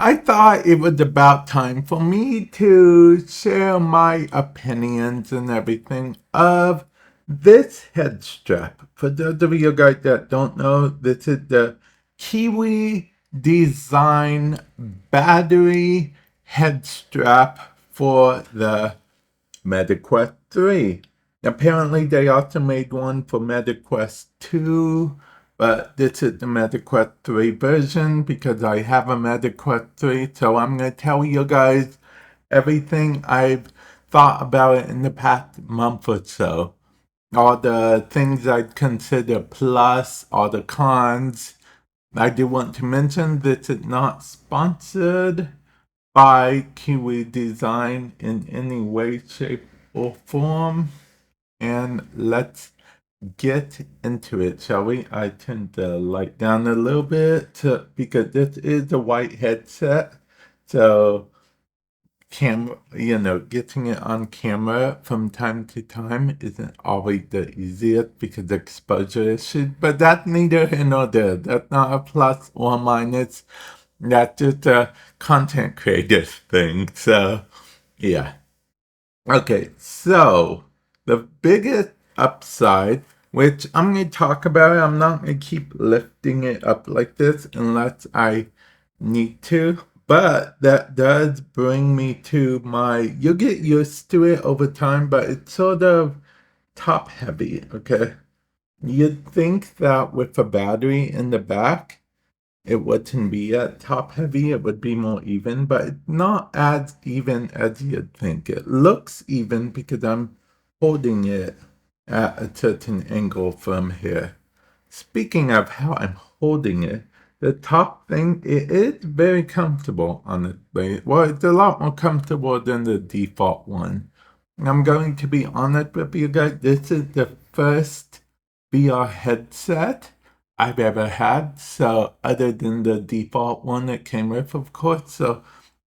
I thought it was about time for me to share my opinions and everything of this head strap. For those of you guys that don't know, this is the KIWI design battery head strap for the MetaQuest 3. Apparently, they also made one for MetaQuest 2, but this is the MetaQuest 3 version because I have a MetaQuest 3, so I'm going to tell you guys everything I've thought about it in the past month or so. All the things I'd consider plus, all the cons. I do want to mention this is not sponsored by KIWI Design in any way, shape, or form. And let's get into it, shall we? I turned the light down a little bit because this is a white headset. So getting it on camera from time to time isn't always the easiest because of exposure issues, but that's neither here nor there. That's not a plus or minus. That's just a content creator thing. So, yeah. Okay, so the biggest upside, which I'm going to talk about, I'm not going to keep lifting it up like this unless I need to, but that does bring me to you'll get used to it over time, but it's sort of top heavy, okay? You'd think that with a battery in the back, it wouldn't be at top heavy, it would be more even, but it's not as even as you'd think. It looks even because I'm holding it at a certain angle from here. Speaking of how I'm holding it, the top thing, it is very comfortable, honestly. Well, it's a lot more comfortable than the default one. I'm going to be honest with you guys, this is the first VR headset I've ever had. So, other than the default one that came with, of course. So,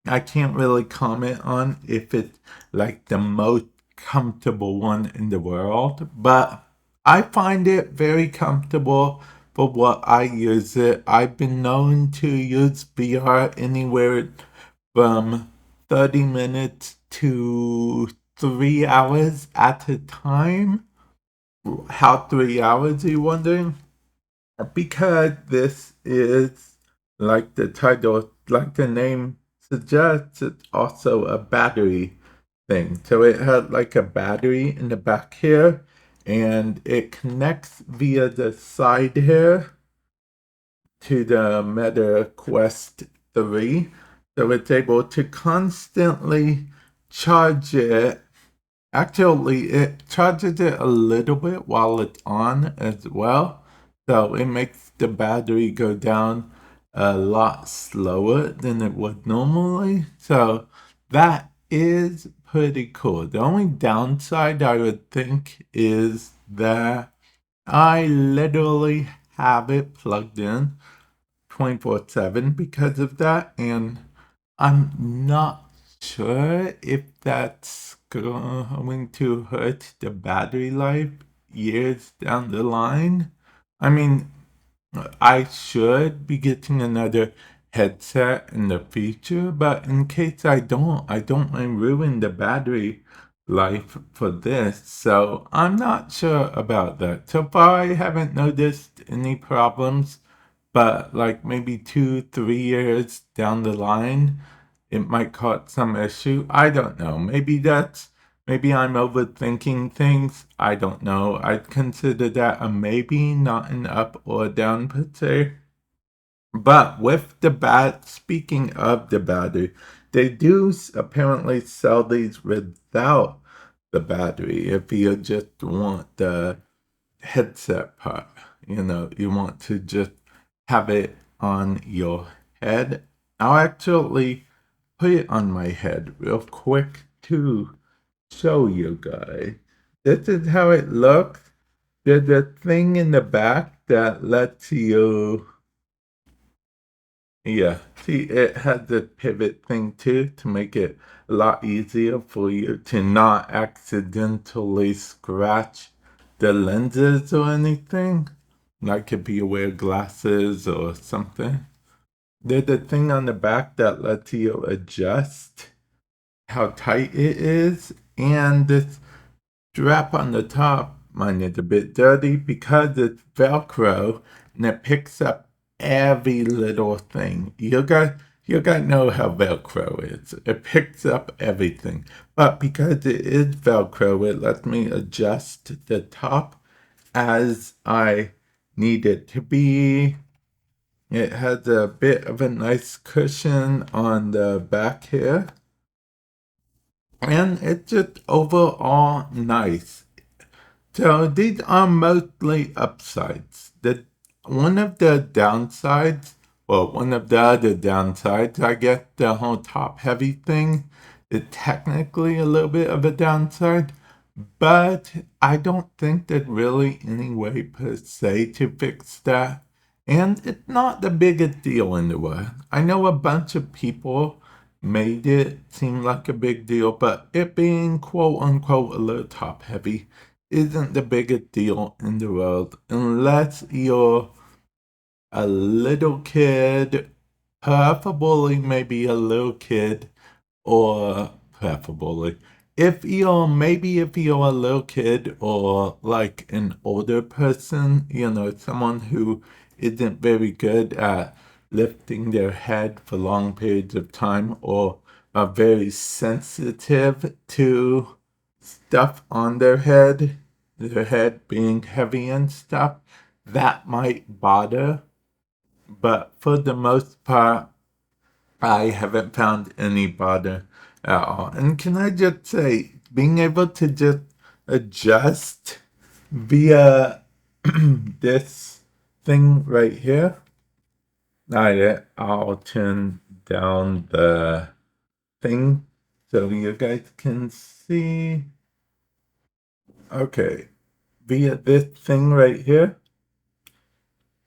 I can't really comment on if it's like the most comfortable one in the world, but I find it very comfortable for what I use it. I've been known to use VR anywhere from 30 minutes to 3 hours at a time. How 3 hours, are you wondering? Because this is, like the title, like the name suggests, it's also a battery thing. So it has like a battery in the back here, and it connects via the side here to the Meta Quest 3. So it's able to constantly charge it. Actually, it charges it a little bit while it's on as well. So it makes the battery go down a lot slower than it would normally. So that is pretty cool. The only downside I would think is that I literally have it plugged in 24/7 because of that, and I'm not sure if that's going to hurt the battery life years down the line. I mean, I should be getting another headset in the future, but in case I don't want to ruin the battery life for this. So I'm not sure about that. So far, I haven't noticed any problems, but like maybe 2, 3 years down the line, it might cause some issue. I don't know. Maybe I'm overthinking things. I don't know. I'd consider that a maybe, not an up or down per se. But with speaking of the battery, they do apparently sell these without the battery if you just want the headset part. You want to just have it on your head. I'll actually put it on my head real quick to show you guys. This is how it looks. There's a thing in the back that lets you, yeah, see, it has the pivot thing too to make it a lot easier for you to not accidentally scratch the lenses or anything. Like if you wear glasses or something. There's a thing on the back that lets you adjust how tight it is, and this strap on the top, mine is a bit dirty because it's Velcro and it picks up every little thing. You got to know how Velcro is. It picks up everything. But because it is Velcro, it lets me adjust the top as I need it to be. It has a bit of a nice cushion on the back here. And it's just overall nice. So these are mostly upsides. One of the downsides, well, one of the other downsides, I guess the whole top heavy thing is technically a little bit of a downside, but I don't think there's really any way per se to fix that. And it's not the biggest deal in the world. I know a bunch of people made it seem like a big deal, but it being quote unquote a little top heavy isn't the biggest deal in the world unless you're a little kid, preferably maybe a little kid, or preferably if you're a little kid or like an older person, someone who isn't very good at lifting their head for long periods of time or are very sensitive to stuff on their head being heavy and stuff, that might bother. But for the most part, I haven't found any bother at all. And can I just say, being able to just adjust via this thing right here. Alright, I'll turn down the thing so you guys can see. Okay, via this thing right here.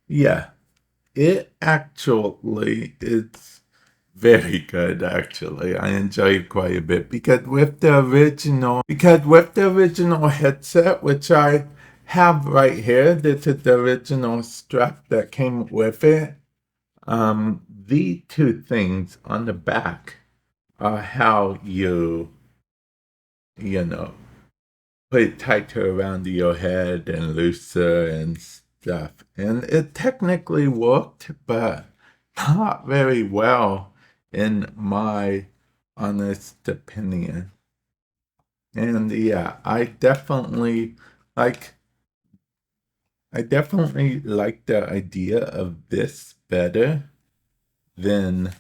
Yeah, it actually is very good, actually. I enjoy it quite a bit because with the original headset, which I have right here, this is the original strap that came with it. The two things on the back are how you know, put it tighter around your head and looser and stuff. And it technically worked, but not very well, in my honest opinion. And yeah, like I definitely like the idea of this better than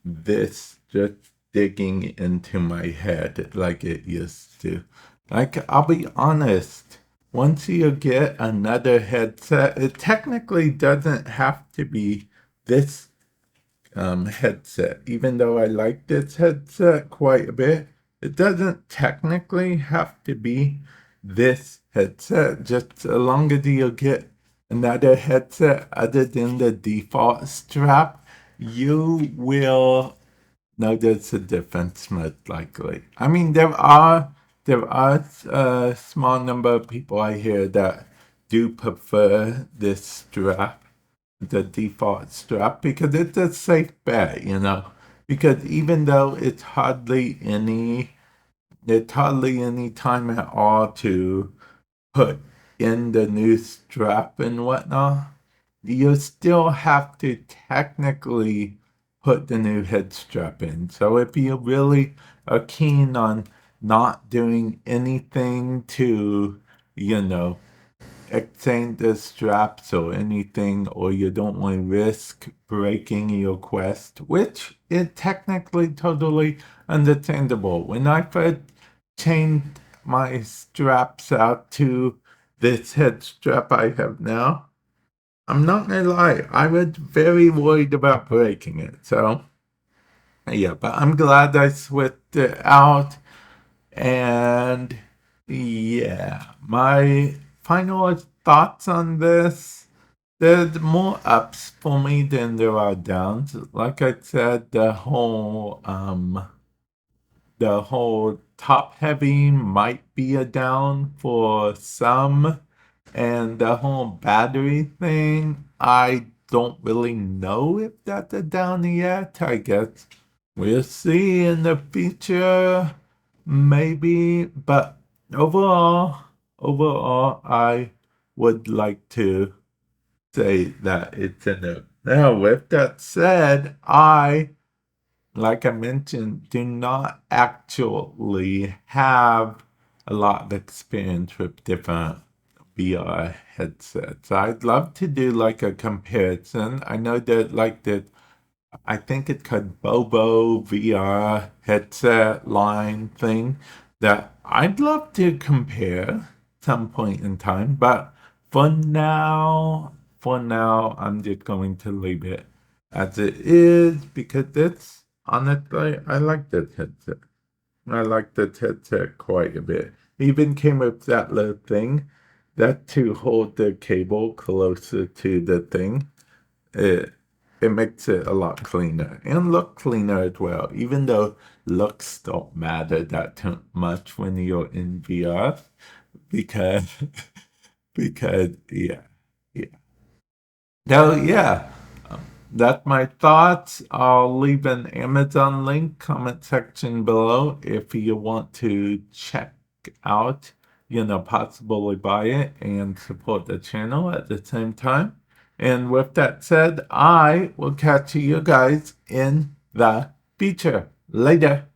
this just digging into my head like it used to. Like, I'll be honest, once you get another headset, it technically doesn't have to be this headset. Even though I like this headset quite a bit, it doesn't technically have to be this headset. Just as long as you get another headset other than the default strap, you will notice a difference most likely. I mean, there are a small number of people I hear that do prefer this strap, the default strap, because it's a safe bet. Because even though it's hardly any time at all to put in the new strap and whatnot, you still have to technically put the new head strap in. So if you really are keen on not doing anything to, you know, exchange the straps or anything, or you don't want to risk breaking your Quest, which is technically totally understandable. When I first changed my straps out to this head strap I have now, I'm not gonna lie, I was very worried about breaking it. So, yeah, but I'm glad I switched it out. And yeah, my final thoughts on this. There's more ups for me than there are downs. Like I said, the whole top heavy might be a down for some, and the whole battery thing, I don't really know if that's a downy yet. I guess we'll see in the future, maybe. But overall, I would like to say that it's a no. Now, with that said, like I mentioned, do not actually have a lot of experience with different VR headsets. I'd love to do like a comparison. I know that I think it's called Bobo VR headset line thing that I'd love to compare some point in time, but for now, I'm just going to leave it as it is because it's honestly, I like this headset. I like this headset quite a bit. It even came with that little thing that to hold the cable closer to the thing. It it makes it a lot cleaner and look cleaner as well. Even though looks don't matter that too much when you're in VR, because because yeah. So yeah, that's my thoughts. I'll leave an Amazon link comment section below if you want to check out, possibly buy it and support the channel at the same time. And with that said, I will catch you guys in the future. Later.